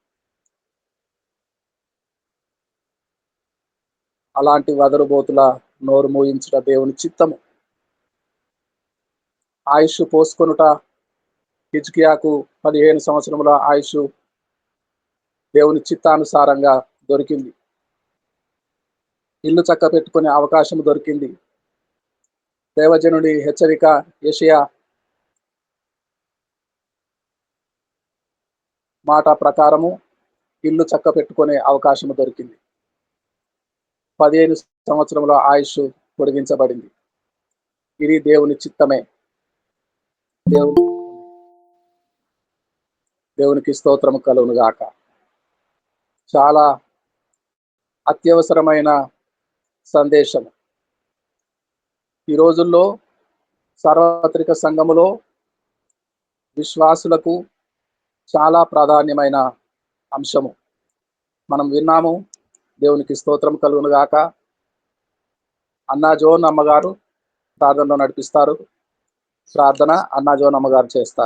Speaker 5: అలాంటి వదరుబోతుల నోరు మూయించుట దేవుని చిత్తము. ఆయుష్ పోసుకొనుట, హిజ్కియాకు 15 సంవత్సరముల ఆయుష్ దేవుని చిత్తానుసారంగా దొరికింది. ఇల్లు చక్క పెట్టుకునే అవకాశం దొరికింది. దేవజనుడి హెచ్చరిక యెషయా మాట ప్రకారము ఇల్లు చక్క పెట్టుకునే అవకాశం దొరికింది. 15 సంవత్సరముల ఆయుష్ పొడిగించబడింది. ఇది దేవుని చిత్తమే. దేవునికి స్తోత్రము కలుగును గాక. చాలా అత్యవసరమైన సందేశం. ఈ రోజుల్లో సార్వత్రిక సంఘములో విశ్వాసులకు చాలా ప్రాధాన్యమైన అంశము మనం విన్నాము. దేవునికి స్తోత్రం కలుగును గాక. అన్నా జోన్ అమ్మగారు ప్రార్థనలో నడిపిస్తారు. ప్రార్థన అన్నా జోన్ అమ్మగారు చేస్తారు.